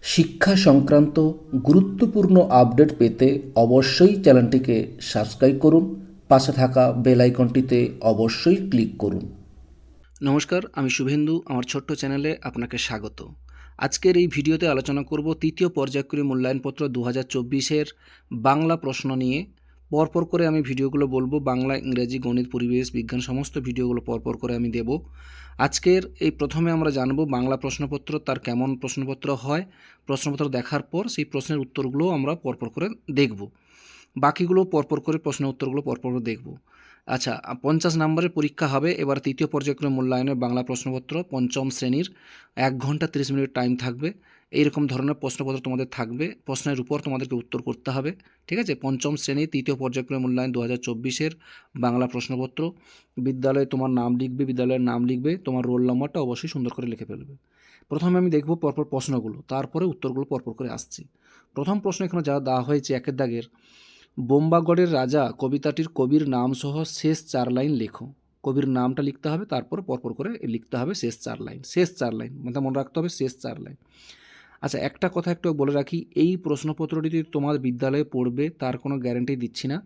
শিক্ষা সংক্রান্ত গুরুত্বপূর্ণ আপডেট পেতে অবশ্যই চ্যানেলটিকে সাবস্ক্রাইব করুন, পাশে থাকা বেল আইকনটিতে অবশ্যই ক্লিক করুন। নমস্কার, আমি শুভেন্দু। আমার ছোট্ট চ্যানেলে আপনাকে স্বাগত। আজকের এই ভিডিওতে আলোচনা করব তৃতীয় পর্যায়ক্রমিক মূল্যায়নপত্র 2024-এর বাংলা প্রশ্ন নিয়ে। পরপর করে আমি ভিডিওগুলো বলবো, বাংলা, ইংরেজি, গণিত, পরিবেশ, বিজ্ঞান সমস্ত ভিডিওগুলো পরপর করে আমি দেব। আজকের এই প্রথমে আমরা জানবো বাংলা প্রশ্নপত্র, তার কেমন প্রশ্নপত্র হয়। প্রশ্নপত্র দেখার পর সেই প্রশ্নের উত্তরগুলো আমরা পরপর করে দেখব। বাকিগুলো পরপর করে প্রশ্নের উত্তরগুলো পরপর করে দেখব। আচ্ছা, 50 নম্বরের পরীক্ষা হবে এবার তৃতীয় পর্যায়ক্রমিক মূল্যায়নের বাংলা প্রশ্নপত্র, পঞ্চম শ্রেণীর। 1 ঘন্টা 30 মিনিট টাইম থাকবে। এইরকম ধরনের প্রশ্নপত্র তোমাদের থাকবে, প্রশ্নের উপর তোমাদেরকে উত্তর করতে হবে। ঠিক আছে, পঞ্চম শ্রেণী তৃতীয় পর্যায়ক্রমিক মূল্যায়ন 2024-এর বাংলা প্রশ্নপত্র। বিদ্যালয়ে তোমার নাম লিখবে, বিদ্যালয়ের নাম লিখবে, তোমার রোল নম্বরটা অবশ্যই সুন্দর করে লিখে ফেলবে। প্রথমে আমি দেখব পরপর প্রশ্নগুলো, তারপরে উত্তরগুলো পরপর করে আসছি। প্রথম প্রশ্ন এখানে যা দেওয়া হয়েছে, একের দাগের, বোম্বাগড়ের রাজা কবিতাটির কবির নাম সহ শেষ 4 লাইন লেখো। কবির নামটা লিখতে হবে, তারপর পরপর করে লিখতে হবে শেষ 4 লাইন। শেষ 4 লাইন মানে মনে রাখতে হবে, শেষ 4 লাইন। আচ্ছা, একটা কথা একটু বলে রাখি, এই প্রশ্নপত্রটি তোমার বিদ্যালয়ে পড়বে তার কোনো গ্যারান্টি দিচ্ছি না।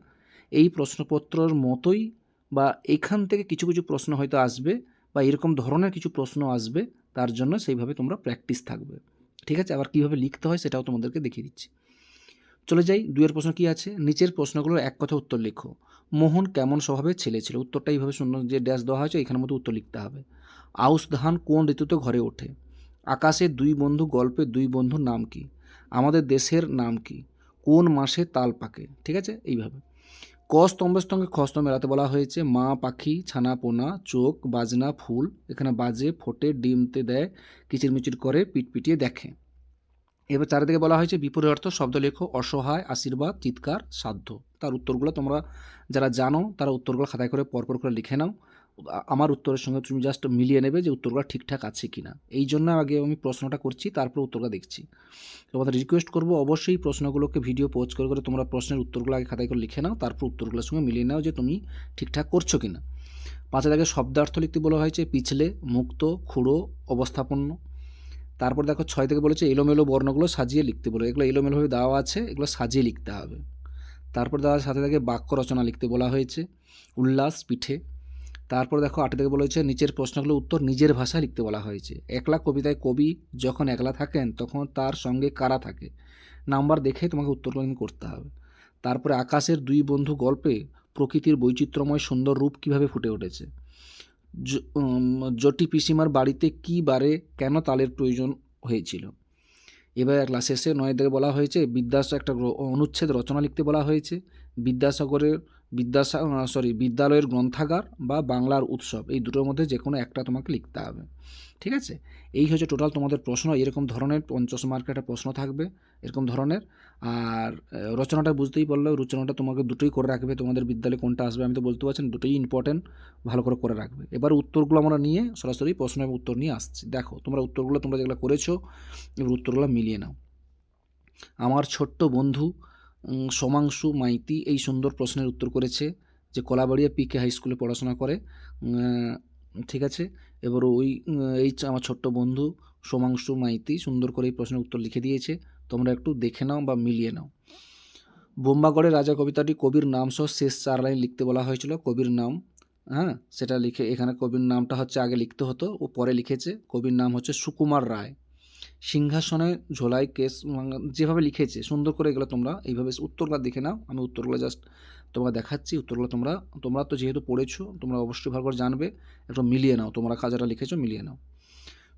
এই প্রশ্নপত্রর মতোই বা এখান থেকে কিছু কিছু প্রশ্ন হয়তো আসবে বা এরকম ধরনের কিছু প্রশ্ন আসবে, তার জন্য সেইভাবে তোমরা প্র্যাকটিস থাকবে। ঠিক আছে, আবার কীভাবে লিখতে হয় সেটাও তোমাদেরকে দেখিয়ে দিচ্ছি। চলে যাই, 2-এর প্রশ্ন কী আছে, নিচের প্রশ্নগুলোর এক কথা উত্তর লেখো। মোহন কেমন স্বভাবের ছেলে ছিল? উত্তরটা এইভাবে সুন্দর যে ড্যাশ দেওয়া হয়েছে এখানের মতো উত্তর লিখতে হবে। আউশ ধান কোন ঋতুতে ঘরে ওঠে? আকাশের 2 বন্ধু গল্পে 2 বন্ধুর নাম কি? আমাদের দেশের নাম কি? কোন মাসে তাল পাকে? ঠিক আছে, এইভাবে। ক স্তম্ভের সঙ্গে খ স্তম্ভ মেলাতে বলা হয়েছে। মা, পাখি, ছানা পোনা, চোখ, বাজনা, ফুল। এখানে বাজে, ফোটে, ডিমতে দেয়, কিচিরমিচির করে, পিটপিটিয়ে দেখে। এবার চারিদিকে বলা হয়েছে বিপরীত অর্থ শব্দ লেখো। অসহায়, আশীর্বাদ, চিৎকার, সাধ্য। তার উত্তরগুলো তোমরা যারা জানো তারা উত্তরগুলো খাতায় করে পরপর করে লিখে নাও। আমার উত্তরের সঙ্গে তুমি জাস্ট মিলিয়ে নেবে যে উত্তরগুলো ঠিকঠাক আছে কি না। এই জন্য আগে আমি প্রশ্নটা করছি, তারপর উত্তরটা দেখছি। তোমাদের রিকোয়েস্ট করবো অবশ্যই প্রশ্নগুলোকে ভিডিও পোস্ট করে করে তোমরা প্রশ্নের উত্তরগুলো আগে খাতায় করে লিখে নাও, তারপর উত্তরগুলোর সঙ্গে মিলিয়ে নাও যে তুমি ঠিকঠাক করছো কি না। 5 দাগে শব্দার্থ লিখতে বলা হয়েছে। পিছলে, মুক্ত, খুঁড়ো, অবস্থাপন্ন। তারপর দেখো 6 থেকে বলেছে এলোমেলো বর্ণগুলো সাজিয়ে লিখতে বলে। এগুলো এলোমেলোভাবে দেওয়া আছে, এগুলো সাজিয়ে লিখতে হবে। তারপর দেওয়া সাথে থেকে বাক্য রচনা লিখতে বলা হয়েছে। উল্লাস, পিঠে। তারপর দেখো 8 থেকে বলেছে নিচের প্রশ্নগুলোর উত্তর নিজের ভাষায় লিখতে বলা হয়েছে। একলা কবিতায় কবি যখন একলা থাকেন তখন তার সঙ্গে কারা থাকে? নাম্বার দেখে তোমাকে উত্তরগুলো করতে হবে। তারপরে আকাশের 2 বন্ধু গল্পে প্রকৃতির বৈচিত্র্যময় সুন্দর রূপ কীভাবে ফুটে উঠেছে? জটি পিসিমার বাড়িতে কী বারে কেন তালের প্রয়োজন হয়েছিল? এবার ক্লাস শেষে 9 থেকে বলা হয়েছে বিদ্যাসাগর একটা অনুচ্ছেদ রচনা লিখতে বলা হয়েছে। বিদ্যাসাগরের বিদ্যালয়ের গ্রন্থাগার বা বাংলার উৎসব, এই দুটোর মধ্যে যে কোনো একটা তোমাকে লিখতে হবে। ঠিক আছে, এই হচ্ছে টোটাল তোমাদের প্রশ্ন। এরকম ধরনের 50 মার্কের একটা প্রশ্ন থাকবে এরকম ধরনের। আর রচনাটা বুঝতেই পারলো, রচনাটা তোমাকে দুটোই করে রাখবে। তোমাদের বিদ্যালয়ে কোনটা আসবে আমি তো বলতে পারছি না, দুটোই ইম্পর্টেন্ট, ভালো করে রাখবে। এবার উত্তরগুলো আমরা নিয়ে সরাসরি প্রশ্ন এবং উত্তর নিয়ে আসছি। দেখো তোমরা উত্তরগুলো তোমরা যেগুলো করেছো এবার উত্তরগুলো মিলিয়ে নাও। আমার ছোট্ট বন্ধু সোমাংশু মাইতি এই সুন্দর প্রশ্নের উত্তর করেছে, যে কলাবাড়িয়া পিকে হাই স্কুলে পড়াশোনা করে। ঠিক আছে, এবার এই আমার ছোট্ট বন্ধু সোমাংশু মাইতি সুন্দর করে এই প্রশ্নের উত্তর লিখে দিয়েছে। তোমরা একটু দেখে নাও বা মিলিয়ে নাও। বোম্বাগড়ের রাজা কবিতাটি কবির নাম সহ শেষ 4 লাইন লিখতে বলা হয়েছিল। কবির নাম, হ্যাঁ, সেটা লিখে এখানে কবির নামটা হচ্ছে আগে লিখতে হতো, ও পরে লিখেছে। কবির নাম হচ্ছে সুকুমার রায়। সিংহাসনে ঝোলাই কেস, যেভাবে লিখেছে সুন্দর করে এগুলো তোমরা এইভাবে উত্তরগুলো দেখে নাও। আমি উত্তরগুলো জাস্ট তোমরা দেখাচ্ছি। উত্তরগুলো তোমরা তো যেহেতু পড়েছো তোমরা অবশ্যই ভালো করে জানবে, একটু মিলিয়ে নাও, তোমরা কাজাটা লিখেছো মিলিয়ে নাও।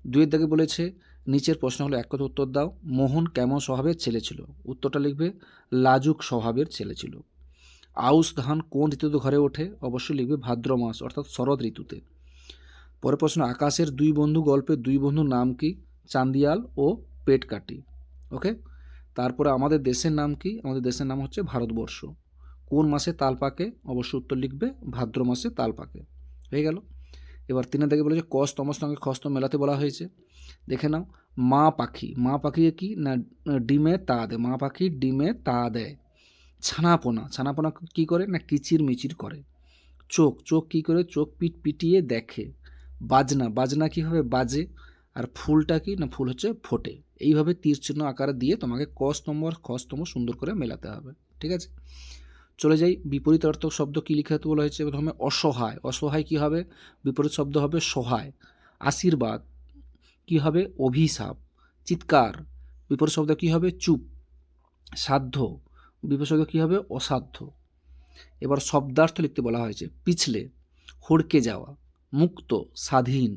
2-এর দাগে বলেছে নিচের প্রশ্ন হলো এক কথা উত্তর দাও। মোহন কেমন স্বভাবের ছেলে ছিল? উত্তরটা লিখবে লাজুক স্বভাবের ছেলে ছিল। আউশ ধান কোন ঋতুতে ঘরে ওঠে? অবশ্যই লিখবে ভাদ্র মাস অর্থাৎ শরৎ ঋতুতে। পরের প্রশ্ন আকাশের 2 বন্ধু গল্পের 2 বন্ধুর নাম কি? চান্দিয়াল ও পেটকাটি। ওকে, তারপরে আমাদের দেশের নাম কি? আমাদের দেশের নাম হচ্ছে ভারতবর্ষ। কোন মাসে তাল পাকে? অবশ্যই উত্তর লিখবে ভাদ্র মাসে তাল পাকে। হয়ে গেল। এবার 3 থেকে বলেছে ক স্তম্ভের সঙ্গে খ স্তম্ভ মেলাতে বলা হয়েছে। দেখে নাও। মা পাখি, মা পাখি কি না ডিমে তা দেয়, মা পাখি ডিমে তা দেয়। ছানাপোনা, ছানাপোনা কী করে না কিচির মিচির করে। চোখ, চোখ কী করে? চোখ পিট পিটিয়ে দেখে। বাজনা, বাজনা কীভাবে বাজে। আর ফুলটা কি না, ফুল হচ্ছে ফোটে। এইভাবে তীর চিহ্ন আকারে দিয়ে তোমাকে ক স্তম্ভ আর খ স্তম্ভ সুন্দর করে মেলাতে হবে। ঠিক আছে, চলে যাই। বিপরীত অর্থক শব্দ কী লিখতে বলা হয়েছে? প্রথমে অসহায়। অসহায় কী হবে? বিপরীত শব্দ হবে সহায়। আশীর্বাদ কী হবে? অভিশাপ। চিৎকার বিপরীত শব্দ কী হবে? চুপ। সাধ্য বিপরীত শব্দ কী হবে? অসাধ্য। এবার শব্দার্থ লিখতে বলা হয়েছে। পিছলে, হড়কে যাওয়া, মুক্ত, স্বাধীন,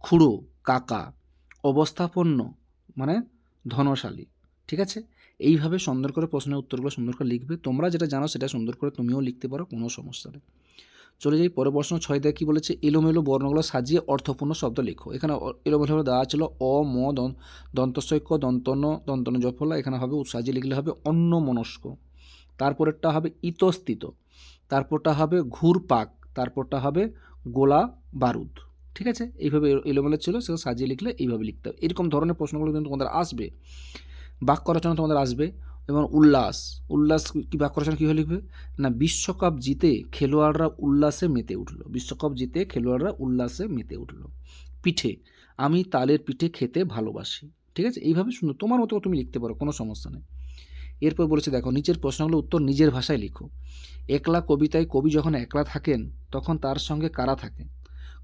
খুঁড়ো, কাকা, অবস্থাপন্ন মানে ধনশালী। ঠিক আছে, এইভাবে সুন্দর করে প্রশ্নের উত্তরগুলো সুন্দর করে লিখবে। তোমরা যেটা জানো সেটা সুন্দর করে তুমিও লিখতে পারো, কোনো সমস্যা নেই। চলে যাই পরের প্রশ্ন 6 দিয়ে কী বলেছে? এলোমেলো বর্ণগুলো সাজিয়ে অর্থপূর্ণ শব্দ লেখো। এখানে এলোমেলো দেওয়া ছিল অ ম দন্তস্বৈক্য দন্তন দন্তন জফলা, এখানে হবে সাজিয়ে লিখলে হবে অন্যমনস্ক। তারপরেরটা হবে ইতস্থিত, তারপরটা হবে ঘুরপাক, তারপরটা হবে গোলা বারুদ। ঠিক আছে, এইভাবে এলোমেলো ছিল, সেটা সাজিয়ে লিখলে এইভাবে লিখতে হবে। এরকম ধরনের প্রশ্নগুলো কিন্তু তোমাদের আসবে। বাক্য রচনা তোমাদের আসবে। এবং উল্লাস, উল্লাস কি বাক্য রচনা কীভাবে লিখবে? না, বিশ্বকাপ জিতে খেলোয়াড়রা উল্লাসে মেতে উঠল। বিশ্বকাপ জিতে খেলোয়াড়রা উল্লাসে মেতে উঠল। পিঠে, আমি তালের পিঠে খেতে ভালোবাসি। ঠিক আছে, এইভাবে সুন্দর তোমার মতো তুমি লিখতে পারো, কোনো সমস্যা নেই। এরপর বলেছে দেখো, নিচের প্রশ্নগুলো উত্তর নিজের ভাষায় লিখো। একলা কবিতায় কবি যখন একলা থাকেন তখন তার সঙ্গে কারা থাকে?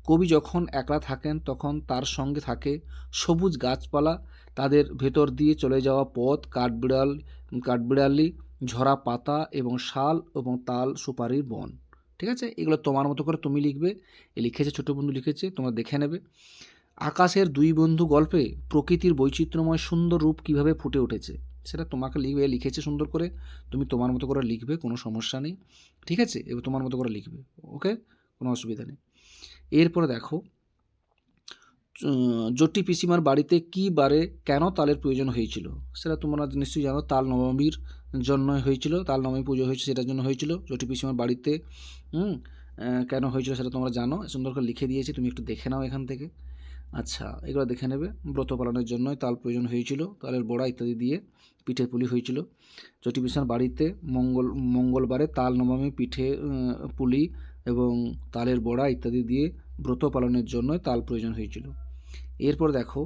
কবি যখন একলা থাকেন তখন তার সঙ্গে থাকে সবুজ গাছপালা, তাদের ভেতর দিয়ে চলে যাওয়া পথ, কাঠবিড়ালি, ঝরা পাতা এবং শাল এবং তাল সুপারির বন। ঠিক আছে, এগুলো তোমার মতো করে তুমি লিখবে। লিখেছে ছোট বন্ধু, লিখেছে, তোমরা দেখে নেবে। আকাশের দুই বন্ধু গল্পে প্রকৃতির বৈচিত্র্যময় সুন্দর রূপ কিভাবে ফুটে উঠেছে সেটা তোমাকে লিখবে। লিখেছে সুন্দর করে, তুমি তোমার মতো করে লিখবে, কোনো সমস্যা নেই। ঠিক আছে, এবার তোমার মতো করে লিখবে। ওকে, কোনো অসুবিধা নেই। এরপরে দেখো, জটি পিসিমার বাড়িতে কী বারে কেন তালের প্রয়োজন হয়েছিল? সেটা তোমরা নিশ্চয়ই জানো, তাল নবমীর জন্য হয়েছিল, তাল নবমী পুজো হয়েছে সেটার জন্য হয়েছিল। জটি পিসিমার বাড়িতে কেন হয়েছিল সেটা তোমরা জানো, সুন্দর করে লিখে দিয়েছি, তুমি একটু দেখে নাও এখান থেকে। আচ্ছা, এগুলো দেখে নেবে। ব্রত পালনের জন্যই তাল প্রয়োজন হয়েছিল, তালের বড়া ইত্যাদি দিয়ে পিঠে পুলি হয়েছিল। জটি পিসিমার বাড়িতে মঙ্গলবারে তাল নবমী পিঠে পুলি এবং তালের বড়া ইত্যাদি দিয়ে ব্রত পালনের জন্যই তাল প্রয়োজন হয়েছিল। এরপর দেখো,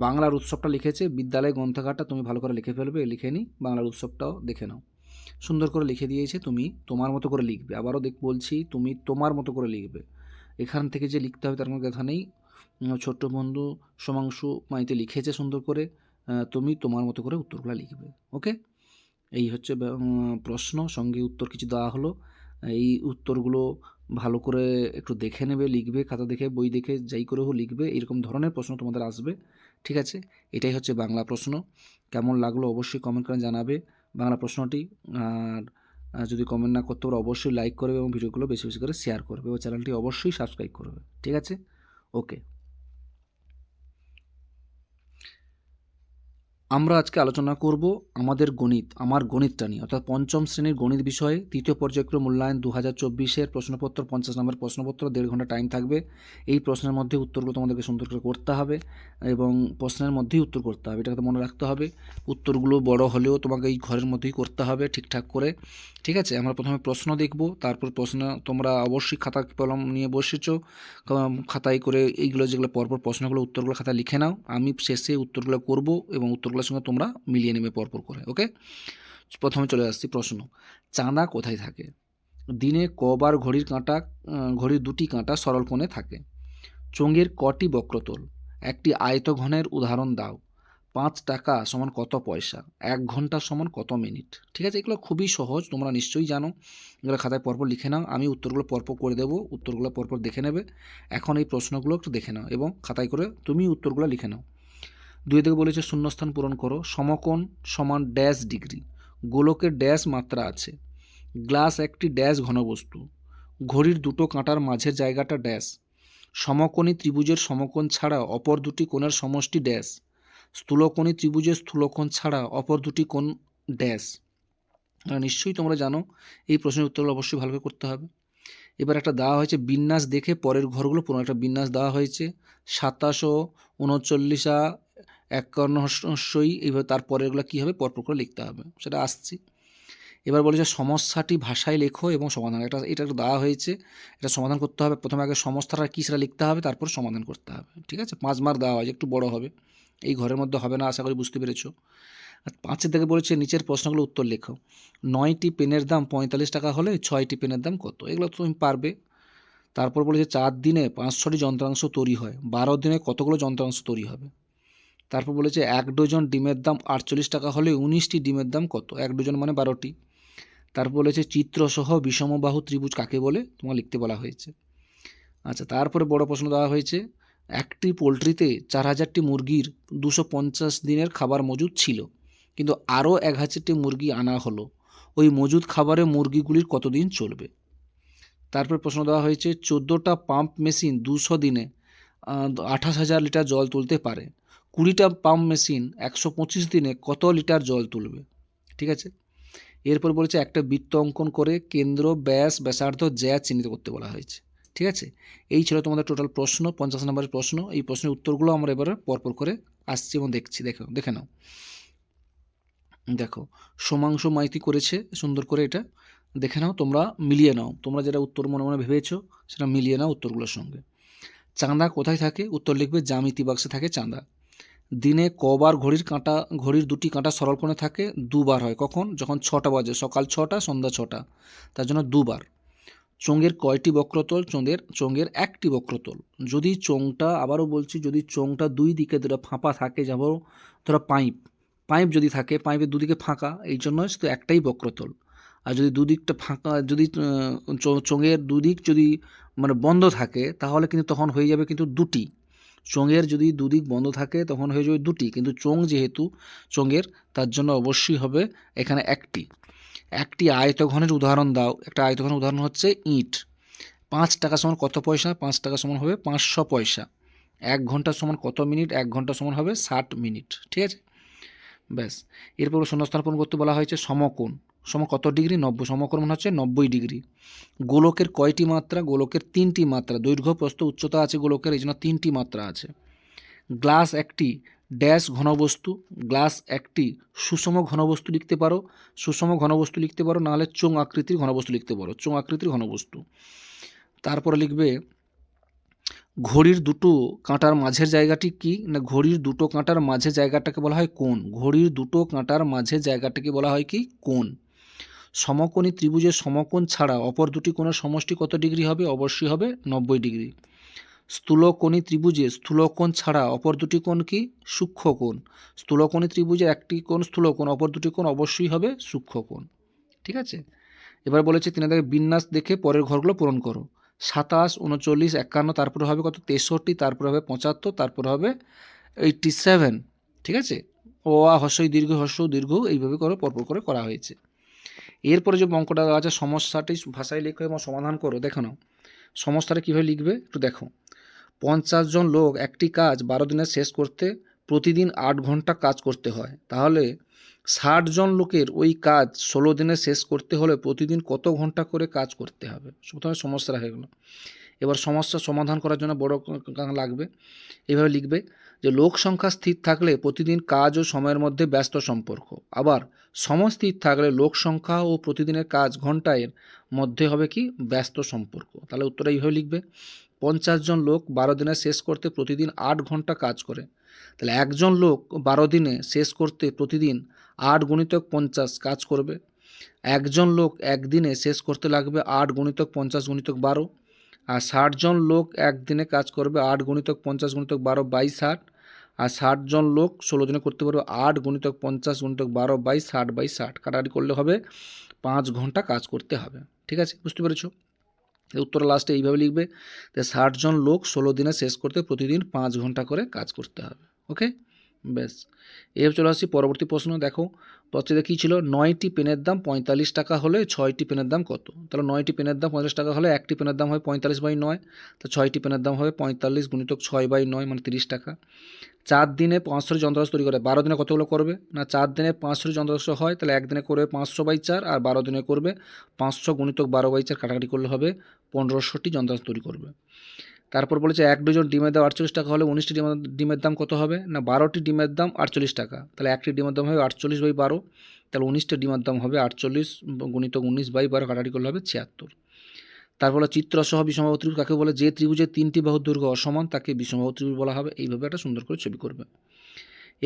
বাংলার উৎসবটা লিখেছে। বিদ্যালয় গ্রন্থাগারটা তুমি ভালো করে লিখে ফেলবে, লিখে নিই, বাংলার উৎসবটাও দেখে নাও। সুন্দর করে লিখে দিয়েছে, তুমি তোমার মতো করে লিখবে। আবারও বলছি, তুমি তোমার মতো করে লিখবে। এখান থেকে যে লিখতে হবে তার কোনো কথা নেই। ছোট্ট বন্ধু সোমাংশু মাইতে লিখেছে সুন্দর করে, তুমি তোমার মতো করে উত্তরগুলো লিখবে। ওকে, এই হচ্ছে প্রশ্ন, সঙ্গে উত্তর কিছু দেওয়া হলো। এই উত্তরগুলো ভালো করে একটু দেখে নেবে, লিখবে, খাতা দেখে বই দেখে যাই করে হোক লিখবে। এরকম ধরনের প্রশ্ন তোমাদের আসবে। ঠিক আছে, এটাই হচ্ছে বাংলা প্রশ্ন। কেমন লাগলো অবশ্যই কমেন্ট করে জানাবে বাংলা প্রশ্নটি। আর যদি কমেন্ট না করতে পারো অবশ্যই লাইক করবে এবং ভিডিওগুলো বেশি বেশি করে শেয়ার করবে এবং চ্যানেলটি অবশ্যই সাবস্ক্রাইব করবে। ঠিক আছে, ওকে। আমরা আজকে আলোচনা করব আমার গণিতটা নিয়ে, অর্থাৎ পঞ্চম শ্রেণীর গণিত বিষয়ে তৃতীয় পর্যায়ক্রম মূল্যায়ন 2024-এর প্রশ্নপত্র, 50 নম্বর প্রশ্নপত্র। 1.5 ঘন্টা টাইম থাকবে। এই প্রশ্নের মধ্যে উত্তরগুলো তোমাদেরকে সুন্দর করে করতে হবে এবং প্রশ্নের মধ্যেই উত্তর করতে হবে, এটাকে মনে রাখতে হবে। উত্তরগুলো বড় হলেও তোমাকে এই ঘরের মধ্যেই করতে হবে ঠিকঠাক করে। ঠিক আছে, আমরা প্রথমে প্রশ্ন দেখব, তারপর প্রশ্ন তোমরা অবশ্যই খাতা কলম নিয়ে বসেছো, খাতায় করে এইগুলো যেগুলো পরপর প্রশ্নগুলো উত্তরগুলো খাতায় লিখে নাও। আমি শেষে উত্তরগুলো করব এবং উত্তরগুলোর সঙ্গে তোমরা মিলিয়ে নেবে পরপর করে। ওকে, প্রথমে চলে আসছি প্রশ্ন। চাঁদা কোথায় থাকে? দিনে কবার ঘড়ির দুটি কাঁটা সরল কোণে থাকে? চোঙের কটি বক্রতল? একটি আয়তঘনের উদাহরণ দাও। 5 টাকা সমান কত পয়সা? 1 ঘন্টা সমান কত মিনিট? ঠিক আছে, এগুলো খুবই সহজ, তোমরা নিশ্চয়ই জানো। এগুলো খাতায় পরপর লিখে নাও, আমি উত্তরগুলো পরপর করে দেবো, উত্তরগুলো পরপর দেখে নেবে। এখন এই প্রশ্নগুলো একটু দেখে নাও এবং খাতায় করে তুমি উত্তরগুলো লিখে নাও। 2 থেকে বলেছে শূন্যস্থান পূরণ করো। সমকোণ সমান ড্যাশ ডিগ্রি, গোলকের ড্যাশ মাত্রা আছে, গ্লাস একটি ড্যাশ ঘনবস্তু, ঘড়ির দুটো কাঁটার মাঝের জায়গাটা ড্যাশ, সমকোণী ত্রিভুজের সমকোণ ছাড়া অপর দুটি কোণের সমষ্টি ড্যাশ, স্থূলকোণী ত্রিভুজের স্থূলকোণ ছাড়া অপর দুটি কোণ ড্যাশ। নিশ্চয়ই তোমরা জানো, এই প্রশ্নের উত্তরগুলো অবশ্যই ভালো করে করতে হবে। এবার একটা দেওয়া হয়েছে বিন্যাস দেখে পরের ঘরগুলো পুরো একটা বিন্যাস দেওয়া হয়েছে। 27 39 51 এইভাবে তারপরেরগুলো কী হবে পরপর করে লিখতে হবে, সেটা আসছি। এবার বলেছে সমস্যাটি ভাষায় লেখো এবং সমাধান। এটা একটু দেওয়া হয়েছে, এটা সমাধান করতে হবে। প্রথমে আগে সমস্যাটা কী সেটা লিখতে হবে, তারপর সমাধান করতে হবে। ঠিক আছে, 5 মার্ক দেওয়া হয়েছে, একটু বড় হবে, এই ঘরের মধ্যে হবে না, আশা করি বুঝতে পেরেছো। আর 5 থেকে বলেছে নিচের প্রশ্নগুলো উত্তর লেখো। 9টি পেনের দাম 45 টাকা হলে 6টি পেনের দাম কত? এগুলো তো তুমি পারবে। তারপর বলেছে 4 দিনে 500টি যন্ত্রাংশ তৈরি হয়, 12 দিনে কতগুলো যন্ত্রাংশ তৈরি হবে? তারপর বলেছে 1 ডজন ডিমের দাম 48 টাকা হলে 19টি ডিমের দাম কত? 1 ডজন মানে 12টি। তারপর বলেছে চিত্রসহ বিষমবাহু ত্রিভুজ কাকে বলে? তোমাকে লিখতে বলা হয়েছে। আচ্ছা, তারপরে বড় প্রশ্ন দেওয়া হয়েছে, একটি পোলট্রিতে 4000টি মুরগির 250 দিনের খাবার মজুদ ছিল, কিন্তু আরও 1000টি মুরগি আনা হলো, ওই মজুদ খাবারে মুরগিগুলির কতদিন চলবে? তারপর প্রশ্ন দেওয়া হয়েছে 14টা পাম্প মেশিন 200 দিনে 28,000 লিটার জল তুলতে পারে, 20টা পাম্প মেশিন 125 দিনে কত লিটার জল তুলবে? ঠিক আছে। এরপর বলেছে একটা বৃত্ত অঙ্কন করে কেন্দ্র, ব্যাস, ব্যাসার্ধ, জ্যা চিহ্নিত করতে বলা হয়েছে। ঠিক আছে, এই ছিল তোমাদের টোটাল প্রশ্ন, 50 নম্বরের প্রশ্ন। এই প্রশ্নের উত্তরগুলো আমরা এবারে পরপর করে আসছি এবং দেখছি। দেখে নাও। দেখো, সোমাংশু মাইতি করেছে সুন্দর করে, এটা দেখে নাও, তোমরা মিলিয়ে নাও, তোমরা যেটা উত্তর মনে মনে ভেবেছো সেটা মিলিয়ে নাও উত্তরগুলোর সঙ্গে। চাঁদা কোথায় থাকে? উত্তর লিখবে জ্যামিতি বাক্সে থাকে চাঁদা। দিনে কবার ঘড়ির দুটি কাঁটা সরল কোণে থাকে? দুবার হয়। কখন? যখন 6টা বাজে, সকাল 6টা, সন্ধ্যা 6টা, তার জন্য দুবার। চোঙের কয়টি বক্রতল? চোঙের একটি বক্রতল। যদি চোঙটা, আবারও বলছি, যদি চোঙটা দুই দিকে দুটো ফাঁপা থাকে, যেমন ধরো পাইপ যদি থাকে, পাইপের দুদিকে ফাঁকা, এই জন্য শুধু একটাই বক্রতল। আর যদি দুদিকটা ফাঁকা, যদি চোঙের দুদিক যদি মানে বন্ধ থাকে, তাহলে কিন্তু তখন হয়ে যাবে কিন্তু দুটি। চোঙের যদি দুদিক বন্ধ থাকে তখন হয়ে যাবে দুটি, কিন্তু চোঙ যেহেতু চোঙের, তার জন্য অবশ্যই হবে এখানে একটি আয়তঘনের উদাহরণ দাও। একটা আয়তঘনের উদাহরণ হচ্ছে ইট। 5 টাকা সমান কত পয়সা? 5 টাকা সমান হবে 500 পয়সা। 1 ঘন্টা সমান কত মিনিট? 1 ঘন্টা সমান হবে 60 মিনিট। ঠিক আছে, ব্যাস। এরপর শূন্যস্থান পূরণ করতে বলা হয়েছে সমকোণ। কত ডিগ্রি? 90। সমকোণ মানে হচ্ছে 90 ডিগ্রি। গোলকের কয়টি মাত্রা? গোলকের 3টি মাত্রা। দৈর্ঘ্য, প্রস্থ, উচ্চতা আছে গোলকের, এই জন্য 3টি মাত্রা আছে। গ্লাস একটি ড্যাশ ঘনবস্তু। গ্লাস একটি সুষম ঘনবস্তু লিখতে পারো, নাহলে চোঙ আকৃতির ঘনবস্তু লিখতে পারো, চোঙ আকৃতির ঘনবস্তু। তারপরে লিখবে ঘড়ির দুটো কাঁটার মাঝের জায়গাটি কি না? ঘড়ির দুটো কাঁটার মাঝে জায়গাটাকে বলা হয় কোণ। ঘড়ির দুটো কাঁটার মাঝে জায়গাটাকে বলা হয় কি? কোণ। সমকোণী ত্রিভুজের সমকোণ ছাড়া অপর দুটি কোণের সমষ্টি কত ডিগ্রি হবে? অবশ্যই হবে 90 ডিগ্রি। স্থূলকোণী ত্রিভুজে স্থূলকোণ ছাড়া অপর দুটি কোণ কি? সূক্ষ্মকোণ। স্থূলকোণী ত্রিভুজে একটি কোণ স্থূলকোণ, অপর দুটি কোণ অবশ্যই হবে সূক্ষ্মকোণ। ঠিক আছে, এবার বলেছে 3 দাগে বিন্যাস দেখে পরের ঘরগুলো পূরণ করো। 27, 39, 51, তারপরে হবে কত? 63, তারপরে হবে 75, তারপরে হবে 87। ঠিক আছে, ও আ হস্যই দীর্ঘ, দীর্ঘ, এইভাবে করে পরপর করে করা হয়েছে। এরপরে যে অঙ্কটা দেওয়া আছে, সমস্যাটি ভাষায় লেখো এবং সমাধান করো। দেখো নাও সমস্যাটা কীভাবে লিখবে একটু দেখো। 50 জন লোক একটি কাজ 12 দিনে শেষ করতে প্রতিদিন 8 ঘন্টা কাজ করতে হয়, তাহলে 60 জন লোকের ওই কাজ 16 দিনে শেষ করতে হলে প্রতিদিন কত ঘন্টা করে কাজ করতে হবে? প্রথমে সমস্যা হয়ে গেল। এবার সমস্যা সমাধান করার জন্য বড় লাগবে, এভাবে লিখবে যে লোক সংখ্যা স্থির থাকলে প্রতিদিন কাজ ও সময়ের মধ্যে ব্যস্ত সম্পর্ক, আবার সমস্থির থাকলে লোক সংখ্যা ও প্রতিদিনের কাজ ঘন্টায়ের মধ্যে হবে কি? ব্যস্ত সম্পর্ক। তাহলে উত্তরটা এইভাবে লিখবে, 50 জন লোক 12 দিনে শেষ করতে প্রতিদিন 8 ঘন্টা কাজ করে, তাহলে একজন লোক 12 দিনে শেষ করতে প্রতিদিন 8 গুণিতক 50 কাজ করবে। একজন লোক একদিনে শেষ করতে লাগবে 8 গুণিতক 50 গুণিতক 12, আর 60 জন লোক একদিনে কাজ করবে 8 গুণিতক 50 গুণিতক 12 বাই 60, আর 60 জন লোক 16 দিনে করতে পারবে 8 গুণিতক 50 গুণিতক 12 বাই 60 বাই 60, কাটাকাটি করলে হবে 5 ঘন্টা কাজ করতে হবে। ঠিক আছে, বুঝতে পেরেছো? উত্তর লাস্টে এইভাবে লিখবে যে 60 জন লোক 16 দিনে শেষ করতে প্রতিদিন 5 ঘন্টা করে কাজ করতে হবে। ওকে, ব্যাস। এবার চলে আসছি পরবর্তী প্রশ্ন। দেখো প্রশ্নে কী ছিল? 9টি পেনের দাম 45 টাকা হলে 6টি পেনের দাম কত? তাহলে 9টি পেনের দাম 45 টাকা হলে একটি পেনের দাম হয় 45/9, তো 6টি পেনের দাম হবে 45 গুণিতক 6/9 মানে 30 টাকা। 4 দিনে 500 যন্ত্রাংশ তৈরি করে, 12 দিনে কতগুলো করবে? না 4 দিনে 500 যন্ত্রাংশ হয়, তাহলে একদিনে করবে 500/4, আর 12 দিনে করবে 500 গুণিতক 12/4, কাটাকাটি করলে হবে 1500টি যন্ত্রাংশ তৈরি করবে। তারপর বলেছে 1 ডজন ডিমের দাম 48 টাকা হলে 19টি ডিমের দাম কত হবে? না 12টি ডিমের দাম 48 টাকা, তাহলে একটি ডিমের দাম হবে 48/12, তাহলে 19টা ডিমের দাম হবে 48 গুণিতক 19/12 কাটাকাটি করলে হবে 76। তারপর চিত্রসহ বিষমবাহু ত্রিভুজ কাকে বলে? যে ত্রিভুজের 3টি বাহুর দৈর্ঘ্য অসমান তাকে বিষমবাহু ত্রিভুজ বলা হবে। এইভাবে একটা সুন্দর করে ছবি করবে।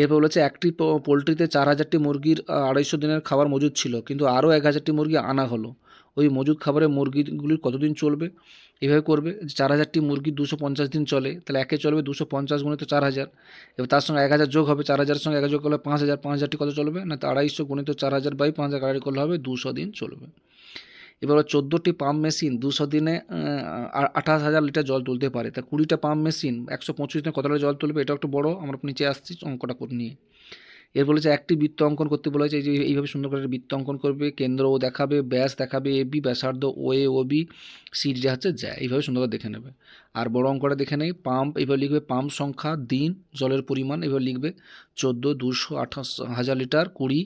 এরপর বলেছে একটি পোলট্রিতে 4000টি মুরগির 250 দিনের খাবার মজুদ ছিল, কিন্তু আরও 1000টি মুরগি আনা হলো, ওই মজুদ খাবারের মুরগিগুলির কতদিন চলবে? এইভাবে করবে। 4000টি মুরগি 250 দিন চলে, তাহলে একে চলবে 250 গুণিত 4000, এবার তার সঙ্গে 1000 যোগ হবে, 4000 সঙ্গে 1000 যোগ করলে 5000, 5000টি কত চলবে? না 250 গুণিত 4000/5000 কাটাকাটি করলে হবে 200 দিন চলবে। এবার 14টি পাম্প মেশিন 200 দিনে 28,000 লিটার জল তুলতে পারে, তা 20টা পাম্প মেশিন 125 দিনে কত লিটার জল তুলবে? এটা একটু বড়, আমরা নিচে আসছি অঙ্কটা নিয়ে। এর বলেছে একটি বৃত্ত অঙ্কন করতে বলেছে, এই যে এইভাবে সুন্দর করে বৃত্ত অঙ্কন করবে, কেন্দ্র ও দেখাবে, ব্যাস দেখাবে এবি, ব্যাসার্ধ ও এ ও বি, সিডি যা হচ্ছে যা, এইভাবে সুন্দর করে দেখে নেবে। আর বড় অঙ্কটা দেখে নেই, পাম্প এইভাবে লিখবে, পাম্প সংখ্যা, দিন, জলের পরিমাণ এইভাবে লিখবে, 14, 200, 28,000 লিটার, 20,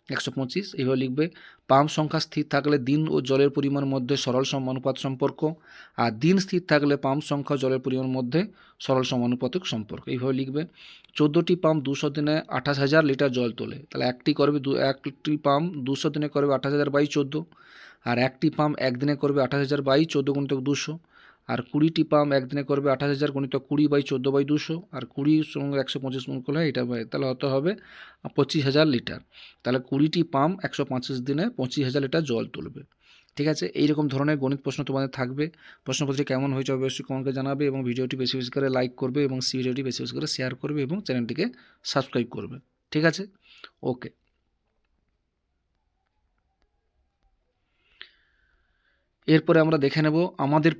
125 এইভাবে লিখবে। পাম্প সংখ্যা স্থির থাকলে দিন ও জলের পরিমাণের মধ্যে সরল সমানুপাত সম্পর্ক, আর দিন স্থির থাকলে পাম্প সংখ্যা জলের পরিমাণের মধ্যে সরল সমানুপাতিক সম্পর্ক, এইভাবে লিখবে। 14টি পাম্প 200 দিনে 28,000 লিটার জল তোলে, তাহলে একটি পাম্প 200 দিনে করবে 28,000/14, আর একটি পাম্প একদিনে করবে 28,000/14 গুণিতক 200, আর 20টি পাম্প একদিনে করবে 28,000 গুণিতক 20/14/200, আর 20 সঙ্গে 125 গুণ করলে এটা তাহলে হতে হবে 25,000 লিটার। তাহলে 20টি পাম্প 125 দিনে 25,000 লিটার জল তুলবে। ঠিক আছে, এইরকম ধরনের গণিত প্রশ্ন তোমাদের থাকবে। প্রশ্নপত্রটি কেমন হয়েছে অবশ্যই কমেন্টে জানাবে, এবং ভিডিওটি বেশি বেশি করে লাইক করবে, এবং ভিডিওটি বেশি বেশি করে শেয়ার করবে, এবং চ্যানেলটিকে সাবস্ক্রাইব করবে। ঠিক আছে, ওকে। এরপরে আমরা দেখে নেব আমাদের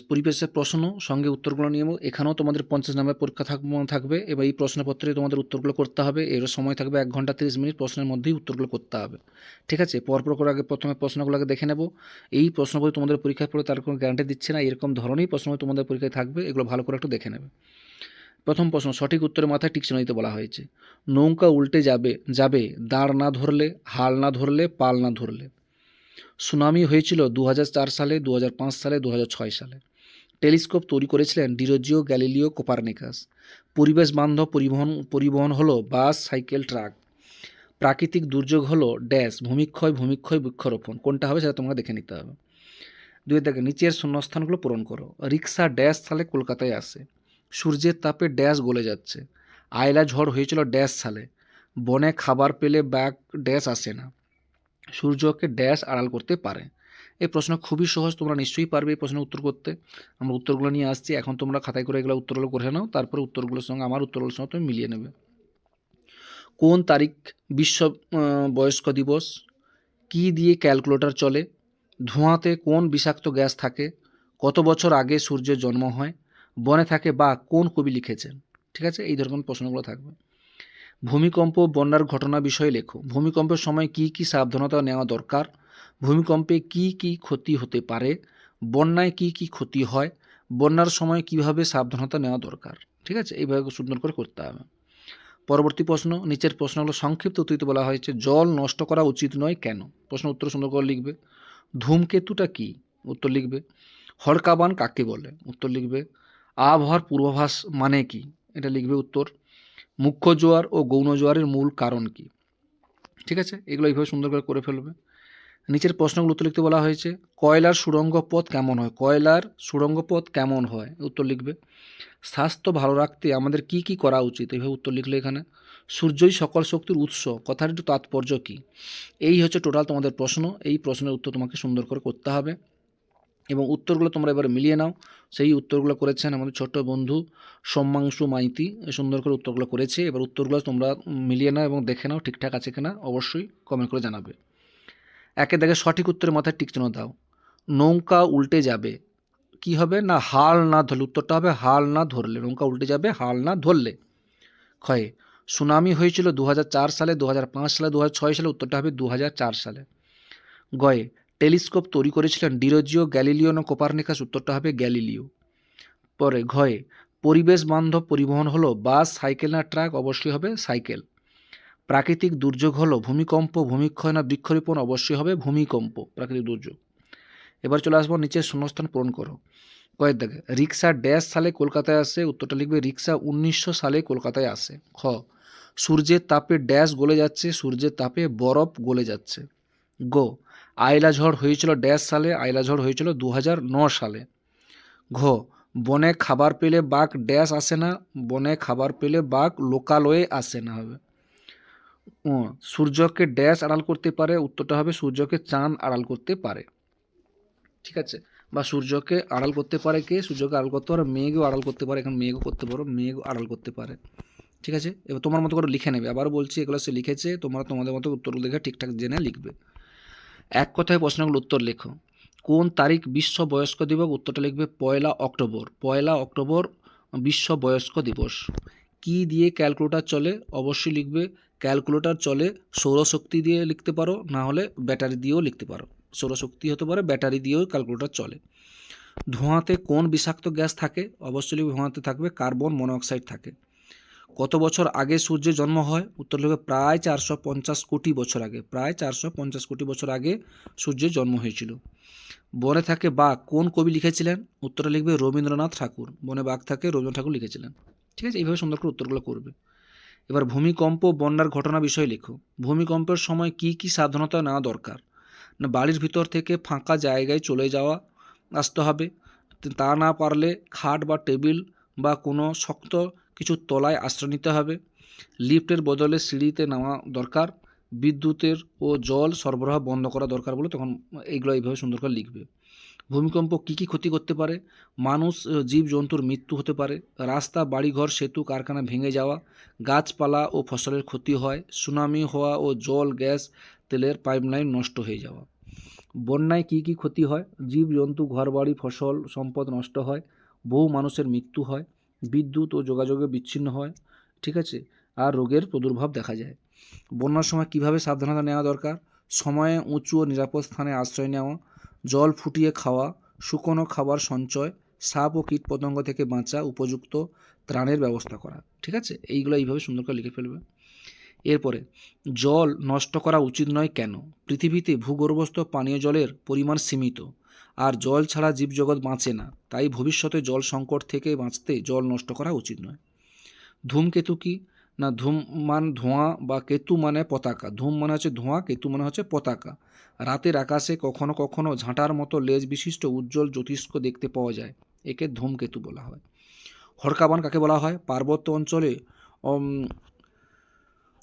পরিবেশের প্রশ্ন, সঙ্গে উত্তরগুলো নিয়ে নেব। এখানেও তোমাদের 50 নম্বরের পরীক্ষা থাকবে, এবার এই প্রশ্নপত্রে তোমাদের উত্তরগুলো করতে হবে। এর সময় থাকবে 1 ঘন্টা 30 মিনিট, প্রশ্নের মধ্যেই উত্তরগুলো করতে হবে। ঠিক আছে, পরপর করে প্রথমে প্রশ্নগুলোকে দেখে নেব। এই প্রশ্নগুলো তোমাদের পরীক্ষায় পড়ে তার কোনো গ্যারান্টি দিচ্ছে না, এরকম ধরনেরই প্রশ্ন তোমাদের পরীক্ষায় থাকবে, এগুলো ভালো করে একটু দেখে নেবে। প্রথম প্রশ্ন, সঠিক উত্তরের মাথায় টিক চিহ্ন দিতে বলা হয়েছে। নৌকা উল্টে যাবে দাঁড় না ধরলে, হাল না ধরলে, পাল না ধরলে। সুনামি হয়েছিল 2004 সালে, 2005 সালে, 2006 সালে। টেলিস্কোপ তৈরি করেছিলেন ডিরোজিও গ্যালিলিও কোপারনিকাস। পরিবেশ বান্ধব পরিবহন হলো বাস, সাইকেল, ট্রাক। প্রাকৃতিক দুর্যোগ হলো ড্যাশ, ভূমিক্ষয়, বৃক্ষরোপণ। কোনটা হবে সেটা তোমরা দেখে নিতে হবে। 2 দেখে নিচের শূন্যস্থানগুলো পূরণ করো। রিক্সা ড্যাশ সালে কলকাতায় আসে। সূর্যের তাপে ড্যাশ গলে যাচ্ছে। আয়লা ঝড় হয়েছিল ড্যাশ সালে। বনে খাবার পেলে ব্যাগ ড্যাশ আসে না। সূর্যকে ড্যাশ আড়াল করতে পারে। এই প্রশ্ন খুবই সহজ, তোমরা নিশ্চয়ই পারবে এই প্রশ্নের উত্তর করতে। আমরা উত্তরগুলো নিয়ে আসছি, এখন তোমরা খাতায় করে এগুলো উত্তরগুলো করে নাও, তারপরে উত্তরগুলোর সঙ্গে আমার উত্তরগুলোর সঙ্গে তুমি মিলিয়ে নেবে। কোন তারিখ বিশ্ব বয়স্ক দিবস? কি দিয়ে ক্যালকুলেটর চলে? ধোঁয়াতে কোন বিষাক্ত গ্যাস থাকে? কত বছর আগে সূর্যের জন্ম হয়? বনে থাকে বা কোন কবি লিখেছেন? ঠিক আছে, এই ধরনের প্রশ্নগুলো থাকবে। ভূমিকম্প, বন্যার ঘটনা বিষয়ে লেখো। ভূমিকম্পের সময় কি কি সাবধানতা নেওয়া দরকার? ভূমিকম্পে কি কি ক্ষতি হতে পারে? বন্যায় কি কি ক্ষতি হয়? বন্যার সময় কিভাবে সাবধানতা নেওয়া দরকার? ঠিক আছে, এইভাবে সুন্দর করে করতে হবে। পরবর্তী প্রশ্ন, নিচের প্রশ্নগুলো সংক্ষিপ্ত উত্তর বলা হয়েছে। জল নষ্ট করা উচিত নয় কেন? প্রশ্ন উত্তর সুন্দর করে লিখবে। ধূমকেতুটা কি? উত্তর লিখবে। হরকাবান কাকে বলে? উত্তর লিখবে। আবহাওয়ার পূর্বাভাস মানে কি? এটা লিখবে উত্তর। মুখ্য জোয়ার ও গৌণ জোয়ারের মূল কারণ কি? ঠিক আছে, এগুলো এইভাবে সুন্দর করে ফেলবে। নিচের প্রশ্নগুলো উত্তর লিখতে বলা হয়েছে। কয়লার সুড়ঙ্গ পথ কেমন হয়? কয়লার সুড়ঙ্গ পথ কেমন হয়? উত্তর লিখবে। স্বাস্থ্য ভালো রাখতে আমাদের কি কি করা উচিত? এইভাবে উত্তর লিখলে এখানে। সূর্যই সকল শক্তির উৎস, কথার একটু তাৎপর্য কী? এই হচ্ছে টোটাল তোমাদের প্রশ্ন। এই প্রশ্নের উত্তর তোমাকে সুন্দর করে করতে হবে, এবং উত্তরগুলো তোমরা এবার মিলিয়ে নাও। সেই উত্তরগুলো করেছেন আমাদের ছোট্ট বন্ধু সোমাংশু মাইতি, সুন্দর করে উত্তরগুলো করেছে। এবার উত্তরগুলো তোমরা মিলিয়ে নাও এবং দেখে নাও ঠিকঠাক আছে কিনা, অবশ্যই কমেন্ট করে জানাবে। একে দেখে সঠিক উত্তরের মাথায় টিক চিহ্ন দাও। নৌকা উল্টে যাবে, কি হবে? না হাল না ধরলে, উত্তরটা হবে হাল না ধরলে। নৌকা উল্টে যাবে হাল না ধরলে। ক্ষয়ে, সুনামি হয়েছিল 2004 সালে, 2005 সালে, 2006 সালে। উত্তরটা হবে 2004 সালে। গয়ে, টেলিস্কোপ তৈরি করেছিলেন ডিরোজিও গ্যালিলিও না কোপারনিকাস? উত্তরটা হবে গ্যালিলিও। পরে ঘয়ে, পরিবেশ বান্ধব পরিবহন হলো বাস, সাইকেল না ট্রাক? অবশ্যই হবে সাইকেল। প্রাকৃতিক দুর্যোগ হলো ভূমিকম্প, ভূমিক্ষয় না বৃক্ষরোপণ? অবশ্যই হবে ভূমিকম্প, প্রাকৃতিক দুর্যোগ। এবার চলে আসবো নিচের শূন্যস্থান পূরণ করো। কয়ের দাগে রিক্সা ড্যাশ সালে কলকাতায় আসে, উত্তরটা লিখবে রিক্সা 1900 সালে কলকাতায় আসে। খ সূর্যের তাপে ড্যাশ গলে যাচ্ছে, সূর্যের তাপে বরফ গলে যাচ্ছে। গো আইলা ঝড় হয়েছিল ড্যাশ সালে, আইলা ঝড় হয়েছিল 2009 সালে। ঘ বনে খাবার পেলে বাঘ ড্যাশ আসে না, বনে খাবার পেলে বাঘ লোকালয়ে আসে না হবে। সূর্যকে ড্যাশ আড়াল করতে পারে, উত্তরটা হবে সূর্যকে চাঁদ আড়াল করতে পারে। ঠিক আছে, বা সূর্যকে আড়াল করতে পারে কে, সূর্যকে আড়াল করতে পারে মেঘও আড়াল করতে পারে, এখানে মেঘও করতে পারো, মেঘ আড়াল করতে পারে। ঠিক আছে, এবার তোমার মতো করে লিখে নেবে, আবার বলছি এগুলো সে লিখেছে, তোমরা তোমাদের মতো উত্তরগুলো দেখে ঠিকঠাক জেনে লিখবে। এক কথায় প্রশ্নগুলো উত্তর লেখো। কোন তারিখ বিশ্ব বয়স্ক দিবস, উত্তরটা লিখবে 1 অক্টোবর। 1 অক্টোবর বিশ্ব বয়স্ক দিবস। কি দিয়ে ক্যালকুলেটর চলে, অবশ্যই লিখবে ক্যালকুলেটর চলে সৌরশক্তি দিয়ে লিখতে পারো, না হলে ব্যাটারি দিয়েও লিখতে পারো। সৌরশক্তি হতে পারে, ব্যাটারি দিয়েও ক্যালকুলেটর চলে। ধোঁয়াতে কোন বিষাক্ত গ্যাস থাকে, অবশ্যই লিখবে ধোঁয়াতে থাকবে কার্বন মনোক্সাইড থাকে। কত বছর আগে সূর্যের জন্ম হয়, উত্তর লিখবে প্রায় 450 কোটি বছর আগে, প্রায় 450 কোটি বছর আগে সূর্যের জন্ম হয়েছিল। বনে থাকে বাঘ কোন কবি লিখেছিলেন, উত্তরটা লিখবে রবীন্দ্রনাথ ঠাকুর। বনে বাঘ থাকে রবীন্দ্রনাথ ঠাকুর লিখেছিলেন। ঠিক আছে, এইভাবে সুন্দর করে উত্তরগুলো করবে। এবার ভূমিকম্প বন্যার ঘটনা বিষয়ে লেখো। ভূমিকম্পের সময় কি কি সাবধানতা নেওয়া দরকার, না বাড়ির ভিতর থেকে ফাঁকা জায়গায় চলে যাওয়া আসতে হবে, তা না পারলে খাট বা টেবিল বা কোনো শক্ত কিছু তলায় আশ্রয় নিতে হবে, লিফটের বদলে সিঁড়িতে নামা দরকার, বিদ্যুতের ও জল সরবরাহ বন্ধ করা দরকার বলে তখন এইগুলো এইভাবে সুন্দর করে লিখবে। ভূমিকম্প কী কী ক্ষতি করতে পারে, মানুষ জীবজন্তুর মৃত্যু হতে পারে, রাস্তা বাড়িঘর সেতু কারখানা ভেঙে যাওয়া, গাছপালা ও ফসলের ক্ষতি হয়, সুনামি হওয়া ও জল গ্যাস তেলের পাইপলাইন নষ্ট হয়ে যাওয়া। বন্যায় কী কী ক্ষতি হয়, জীবজন্তু ঘরবাড়ি ফসল সম্পদ নষ্ট হয়, বহু মানুষের মৃত্যু হয়, বিদ্যুৎ ও যোগাযোগে বিচ্ছিন্ন হয়। ঠিক আছে, আর রোগের প্রাদুর্ভাব দেখা যায়। বন্যার সময় কিভাবে সাবধানতা নেওয়া দরকার, সময়ে উঁচু ও নিরাপদ স্থানে আশ্রয় নেওয়া, জল ফুটিয়ে খাওয়া, শুকনো খাবার সঞ্চয়, সাপ ও কীটপতঙ্গ থেকে বাঁচা, উপযুক্ত ত্রাণের ব্যবস্থা করা। ঠিক আছে, এইগুলো এইভাবে সুন্দর করে লিখে ফেলবে। এরপরে জল নষ্ট করা উচিত নয় কেন, পৃথিবীতে ভূগর্ভস্থ পানীয় জলের পরিমাণ সীমিত, আর জল ছাড়া জীবজগৎ বাঁচে না, তাই ভবিষ্যতে জল সংকট থেকে বাঁচতে জল নষ্ট করা উচিত নয়। ধূমকেতু কি, না ধূম মান ধোঁয়া বা কেতু মানে পতাকা, ধূম মানে হচ্ছে ধোঁয়া, কেতু মানে হচ্ছে পতাকা। রাতের আকাশে কখনো কখনো ঝাঁটার মতো লেজ বিশিষ্ট উজ্জ্বল জ্যোতিষ্ক দেখতে পাওয়া যায়, একে ধূমকেতু বলা হয়। হরকাবান কাকে বলা হয়, পার্বত্য অঞ্চলে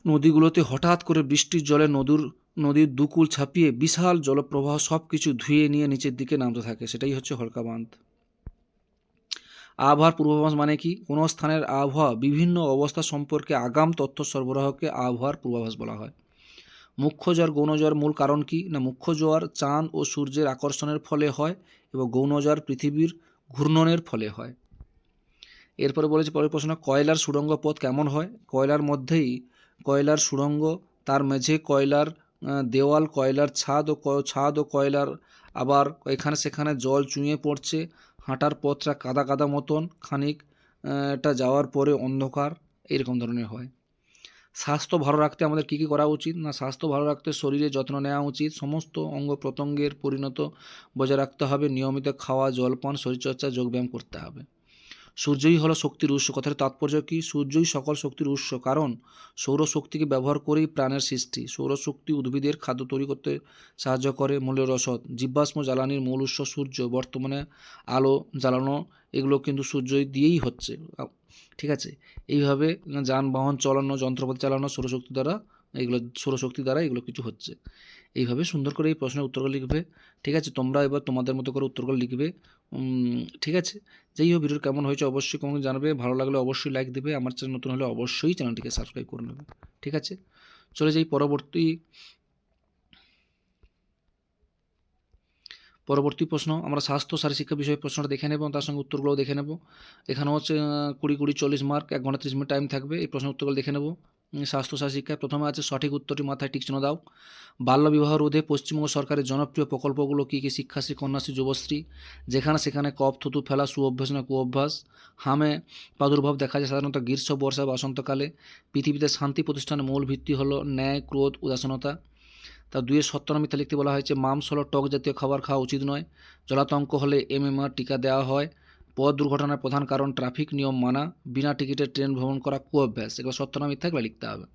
নদীগুলোতে হঠাৎ করে বৃষ্টির জলে নদীর দুকুল ছাপিয়ে বিশাল জলপ্রবাহ সব কিছু ধুয়ে নিয়ে নিচের দিকে নামতে থাকে, সেটাই হচ্ছে হরকাবাঁধ। আবহাওয়ার পূর্বাভাস মানে কি, কোনো স্থানের আবহাওয়া বিভিন্ন অবস্থা সম্পর্কে আগাম তথ্য সরবরাহকে আবহাওয়ার পূর্বাভাস বলা হয়। মুখ্য জোয়ার গৌণ জোয়ার মূল কারণ কি, না মুখ্য জোয়ার চাঁদ ও সূর্যের আকর্ষণের ফলে হয় এবং গৌণ জোয়ার পৃথিবীর ঘূর্ণনের ফলে হয়। এরপরে বলেছে পরের প্রশ্ন, কয়লার সুড়ঙ্গ পথ কেমন হয়, কয়লার মধ্যেই কয়লার সুড়ঙ্গ, তার মেঝে কয়লার দেওয়াল, কয়লার ছাদ ও কয়লার আবার এখানে সেখানে জল চুঁয়ে পড়ছে, হাঁটার পথটা কাদা কাদা মতন, খানিকটা যাওয়ার পরে অন্ধকার, এরকম ধরনের হয়। স্বাস্থ্য ভালো রাখতে আমাদের কী কী করা উচিত, না স্বাস্থ্য ভালো রাখতে শরীরে যত্ন নেওয়া উচিত, সমস্ত অঙ্গ প্রত্যঙ্গের পরিণত বজায় রাখতে হবে, নিয়মিত খাওয়া জলপান শরীরচর্চা যোগব্যায়াম করতে হবে। সূর্যই হলো শক্তির উৎস, কথার তাৎপর্য কী, সূর্যই সকল শক্তির উৎস, কারণ সৌরশক্তিকে ব্যবহার করেই প্রাণের সৃষ্টি। সৌরশক্তি উদ্ভিদের খাদ্য তৈরি করতে সাহায্য করে, মূল্যের রসদ, জীবাশ্ম জ্বালানির মূল উৎস সূর্য, বর্তমানে আলো জ্বালানো এগুলো কিন্তু সূর্য দিয়েই হচ্ছে। ঠিক আছে, এইভাবে যানবাহন চালানো, যন্ত্রপাতি চালানো সৌরশক্তি দ্বারা এগুলো কিছু হচ্ছে। এইভাবে সুন্দর করে এই প্রশ্নের উত্তরগুলো লিখবে। ঠিক আছে, তোমরা এবার তোমাদের মতো করে উত্তরগুলো লিখবে। ঠিক আছে, যাই হোক ভিডিও কেমন হয়েছে অবশ্যই কমেন্ট জানাবে, ভালো লাগলে অবশ্যই লাইক দেবে, আমার চ্যানেল নতুন হলে অবশ্যই চ্যানেলটিকে সাবস্ক্রাইব করে নেবে। ঠিক আছে, চলে যাই পরবর্তী প্রশ্ন। আমরা স্বাস্থ্য শারীরশিক্ষা বিষয়ে প্রশ্নটা দেখে নেব, তার সঙ্গে উত্তরগুলোও দেখে নেব। এখানে হচ্ছে 20-40 মার্ক, 1 ঘন্টা 30 মিনিট টাইম থাকবে, এই প্রশ্নের উত্তরগুলো দেখে নেব। স্বাস্থ্য শারীরশিক্ষায় প্রথমে আছে সঠিক উত্তরটি মাথায় টিক চিহ্ন দাও। বাল্যবিবাহ রোধে পশ্চিমবঙ্গ সরকারের জনপ্রিয় প্রকল্পগুলো কী কী, শিক্ষাশ্রী, কন্যাশ্রী, যুবশ্রী, যেখানে সেখানে কফ থুতু ফেলা সুঅভ্যাস না কুঅভ্যাস, হামে প্রাদুর্ভাব দেখা যায় সাধারণত গ্রীষ্ম বর্ষা বসন্তকালে, পৃথিবীতে শান্তি প্রতিষ্ঠানের মূল ভিত্তি হলো ন্যায়, ক্রোধ, উদাসীনতা, তা 2 সত্য না মিথ্যা লিখতে বলা হয়েছে। মাংস হলো টক জাতীয় খাবার খাওয়া উচিত নয়। জলাতঙ্ক হলে MMR টিকা দেওয়া হয়। পথ দুর্ঘটনার প্রধান কারণ ট্রাফিক নিয়ম মানা। বিনা টিকিটে ট্রেন ভ্রমণ করা কুঅভ্যাস। এগুলো সত্য না মিথ্যা এগুলো লিখতে হবে।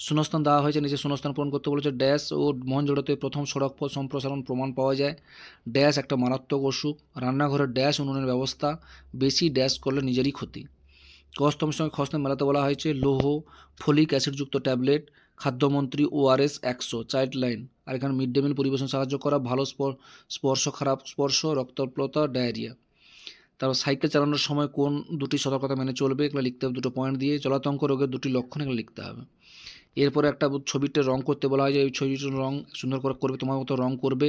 শূন্যস্থান দেওয়া হয়েছে, নিচে শূন্যস্থান পূরণ করতে বলেছে। ড্যাশ ও মহেঞ্জোদড়োতে প্রথম সড়ক পথ সম্প্রসারণ প্রমাণ পাওয়া যায়। ড্যাশ একটা মারাত্মক অসুখ। রান্নাঘরে ড্যাশ উনুনের ব্যবস্থা। বেশি ড্যাশ করলে নিজেরই ক্ষতি। কস্তমের সঙ্গে খসতে মেলাতে বলা হয়েছে। লৌহ, ফলিক অ্যাসিডযুক্ত ট্যাবলেট। খাদ্যমন্ত্রী ORS 100 চাইল্ড লাইন। আর এখানে মিড ডে মিল পরিবেশন সাহায্য করা। ভালো স্পর্শ, খারাপ স্পর্শ, রক্তপ্লতা, ডায়রিয়া। তারপর সাইকেল চালানোর সময় কোন দুটি সতর্কতা মেনে চলবে এগুলো লিখতে হবে দুটো পয়েন্ট দিয়ে। জলাতঙ্ক রোগের দুটি লক্ষণ এগুলো লিখতে হবে। এরপরে একটা ছবিতে রং করতে বলা হয় যে এই ছবিটার রং সুন্দর করে করবে, তোমার মতো রং করবে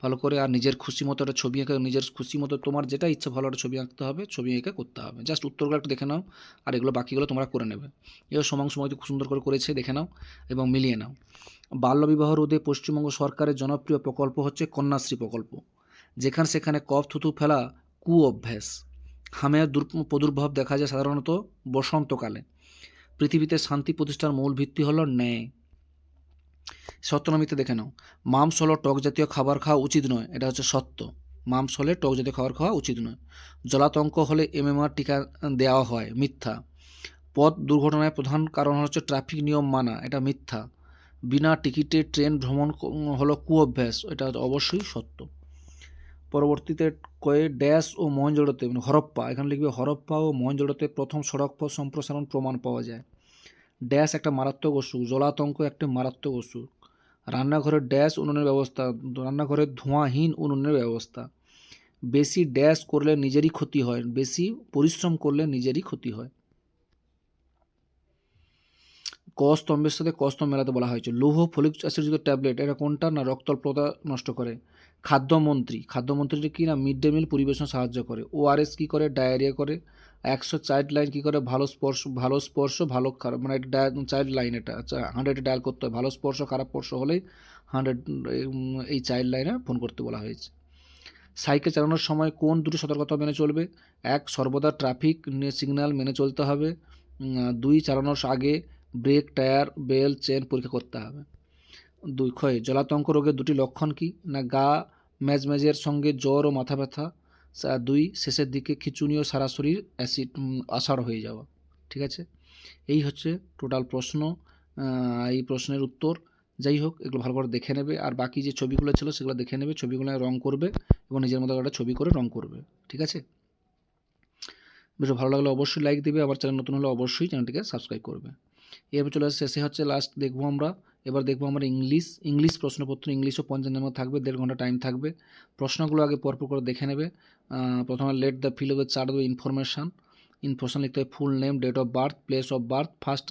ভালো করে, আর নিজের খুশি মতো একটা ছবি এঁকে, নিজের খুশি মতো তোমার যেটা ইচ্ছা ভালো একটা ছবি আঁকতে হবে, ছবি এঁকে করতে হবে। জাস্ট উত্তরগুলো একটু দেখে নাও, আর এগুলো বাকিগুলো তোমরা করে নেবে। এও সময় খুব সুন্দর করে করেছে, দেখে নাও এবং মিলিয়ে নাও। বাল্যবিবাহ রোধে পশ্চিমবঙ্গ সরকারের জনপ্রিয় প্রকল্প হচ্ছে কন্যাশ্রী প্রকল্প। যেখানে সেখানে কফ থুতু ফেলা কুঅভ্যাস। হামের প্রাদুর্ভাব দেখা যায় সাধারণত বসন্তকালে। পৃথিবীতে শান্তি প্রতিষ্ঠার মূল ভিত্তি হলো ন্যায়। সত্য না মিথ্যা দেখে নাও। মাংস হলো টক জাতীয় খাবার খাওয়া উচিত নয়, এটা হচ্ছে সত্য। মাংস হলে টক জাতীয় খাবার খাওয়া উচিত নয়। জলাতঙ্ক হলে MMR টিকা দেওয়া হয়, মিথ্যা। পথ দুর্ঘটনায় প্রধান কারণ হচ্ছে ট্রাফিক নিয়ম মানা, এটা মিথ্যা। বিনা টিকিটে ট্রেন ভ্রমণ হলো কুঅভ্যাস, এটা অবশ্যই সত্য। পরবর্তীতে কয়ে ড্যাশ ও মহেঞ্জোদড়োতে মানে হরপ্পা, এখানে লিখবে হরপ্পা ও মহেঞ্জোদড়োতে প্রথম সড়ক পথ সম্প্রসারণ প্রমাণ পাওয়া যায়। ড্যাশ একটা মারাত্মক অসুখ। জলাতঙ্ক একটা মারাত্মক অসুখ। রান্নাঘরের ড্যাশ উনুনের ব্যবস্থা। রান্নাঘরের ধোঁয়াহীন উনুনের ব্যবস্থা। বেশি ড্যাশ করলে নিজেরই ক্ষতি হয়। বেশি পরিশ্রম করলে নিজেরই ক্ষতি হয়। ক স্তম্ভের সাথে ক স্তম্ভ মেলাতে বলা হয়েছে। লৌহ, ফলিক অ্যাসিডযুক্ত ট্যাবলেট, এটা কোনটা না রক্তপ্লতা নষ্ট করে। খাদ্যমন্ত্রী কি না মিড ডে মিল পরিবেশন সাহায্য করে। ORS কি করে, ডায়রিয়া করে। 100 চাইল্ড লাইন কি করে, ভালো স্পর্শ ভালো খারাপ, মানে চাইল্ড লাইন, এটা 100 ডায়াল করতে হয়। ভালো স্পর্শ খারাপ স্পর্শ হলেই 100 এই চাইল্ড লাইনে ফোন করতে বলা হয়েছে। সাইকেল চালানোর সময় কোন দুটি সতর্কতা মেনে চলবে? 1, সর্বদা ট্রাফিক সিগন্যাল মেনে চলতে হবে। 2, চালানোর আগে ব্রেক, টায়ার, বেল, চেন পরীক্ষা করতে হবে। 2 ক্ষয় জলাতঙ্ক রোগের দুটি লক্ষণ কি না গা ম্যাজম্যাজের সঙ্গে জ্বর ও মাথা ব্যথা। 2, শেষের দিকে খিঁচুনি ও সারা শরীর অ্যাসিড আসাড় হয়ে যাওয়া। ঠিক আছে, এই হচ্ছে টোটাল প্রশ্ন। এই প্রশ্নের উত্তর। যাই হোক, এগুলো ভালো করে দেখে নেবে, আর বাকি যে ছবিগুলো ছিল সেগুলো দেখে নেবে, ছবিগুলো রং করবে এবং নিজের মতো একটা ছবি করে রং করবে। ঠিক আছে, ভিডিও ভালো লাগলে অবশ্যই লাইক দেবে, আবার চ্যানেল নতুন হলে অবশ্যই চ্যানেলটিকে সাবস্ক্রাইব করবে। এবার চলে আসছে, শেষে হচ্ছে লাস্ট দেখবো আমরা। এবার দেখবো আমরা ইংলিশ প্রশ্নপত্র। ইংলিশও 50 নম্বর থাকবে, 1.5 ঘন্টা টাইম থাকবে। প্রশ্নগুলো আগে পরপর করে দেখে নেবে। প্রথমে let the fill of the chart the information লিখতে হবে। Full name, date of birth, place of birth, first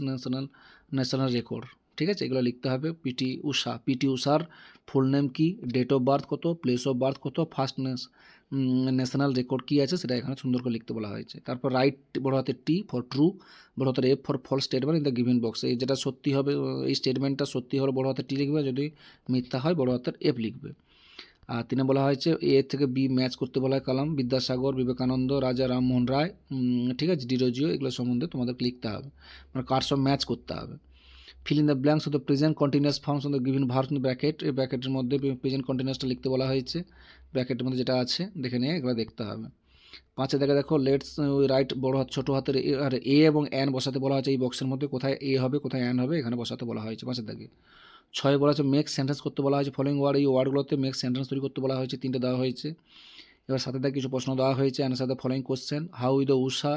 national record. ঠিক আছে, এগুলো লিখতে হবে। পিটি উষার ফুল নেম কি, ডেট অফ বার্থ কত, প্লেস অফ বার্থ কত, ফার্স্ট ন্যাশনাল রেকর্ড কী আছে সেটা এখানে সুন্দর করে লিখতে বলা হয়েছে। তারপর রাইট বড় হাতের T ফর ট্রু, বড় হাতের F for false statement in the given box. এই যেটা সত্যি হবে, এই স্টেটমেন্টটা সত্যি হলে বড় হাতের T লিখবে, যদি মিথ্যা হয় বড় হাতের F লিখবে। আর 3 বলা হয়েছে A থেকে B ম্যাচ করতে বলা হয়। কালাম, বিদ্যাসাগর, বিবেকানন্দ, রাজা রামমোহন রায়, ঠিক আছে, ডিরোজিও, এগুলো সম্বন্ধে তোমাদেরকে লিখতে হবে, মানে কার সব ম্যাচ করতে হবে। Fill in the blanks of the present continuous forms of the given verb in bracket. এই ব্র্যাকেটের মধ্যে প্রেজেন্ট কন্টিনিউয়াসটা লিখতে বলা হয়েছে। ব্র্যাকেটের মধ্যে যেটা আছে দেখে নিয়ে এগুলো দেখতে হবে। 5 দেখো লেটস রাইট বড় হাত ছোটো হাতের আর A এবং N বসাতে বলা হয়েছে। এই বক্সের মধ্যে কোথায় A হবে কোথায় N হবে এখানে বসাতে বলা হয়েছে 5 দাগে। 6 বলা হচ্ছে মেক সেন্টেন্স করতে বলা হয়েছে। ফলোইং ওয়ার্ড, এই ওয়ার্ডগুলোতে মেক সেন্টেন্স তৈরি করতে বলা হয়েছে, 3টে দেওয়া হয়েছে। এবার 7 দাগে কিছু প্রশ্ন দেওয়া হয়েছে। Answer the following question. How with the Usha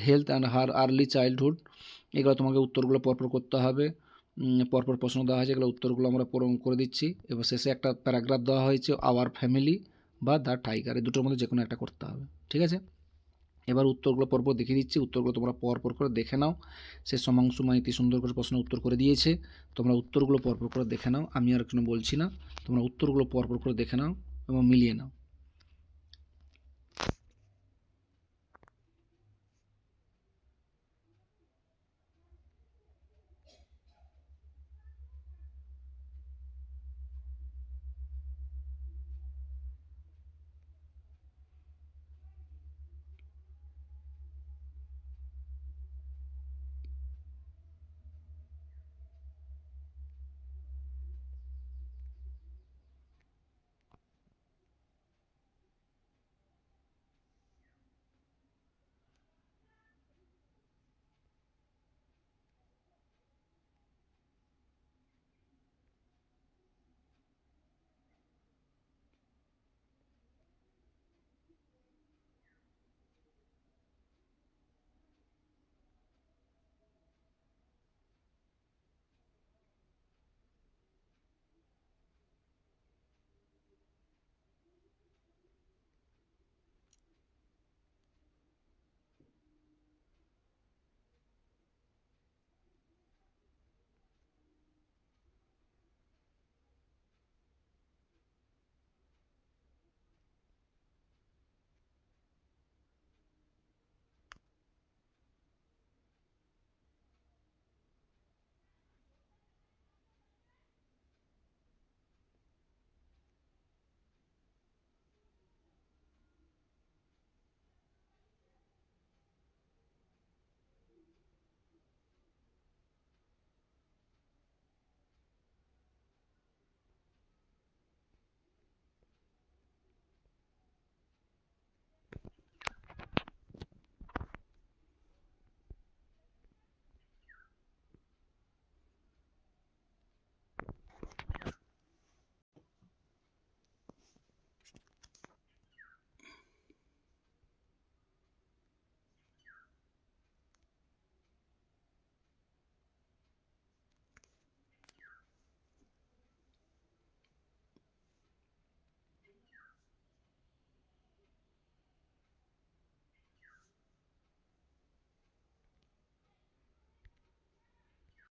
health and her early childhood. এগুলো তোমাকে উত্তরগুলো পরপর করতে হবে। পরপর প্রশ্ন দেওয়া হয়েছে, এগুলো উত্তরগুলো আমরা করে দিচ্ছি। এবার শেষে একটা প্যারাগ্রাফ দেওয়া হয়েছে, আওয়ার ফ্যামিলি বা দ্য টাইগার, এই দুটোর মধ্যে যে কোনো একটা করতে হবে। ঠিক আছে, এবার উত্তরগুলো পরপর দেখিয়ে দিচ্ছি, উত্তরগুলো তোমরা পরপর করে দেখে নাও। সে সোমাংশু মাইতি সুন্দর করে প্রশ্নের উত্তর করে দিয়েছে, তোমরা উত্তরগুলো পরপর করে দেখে নাও। আমি আর কোনো বলছি না, তোমরা উত্তরগুলো পরপর করে দেখে নাও এবং মিলিয়ে নাও।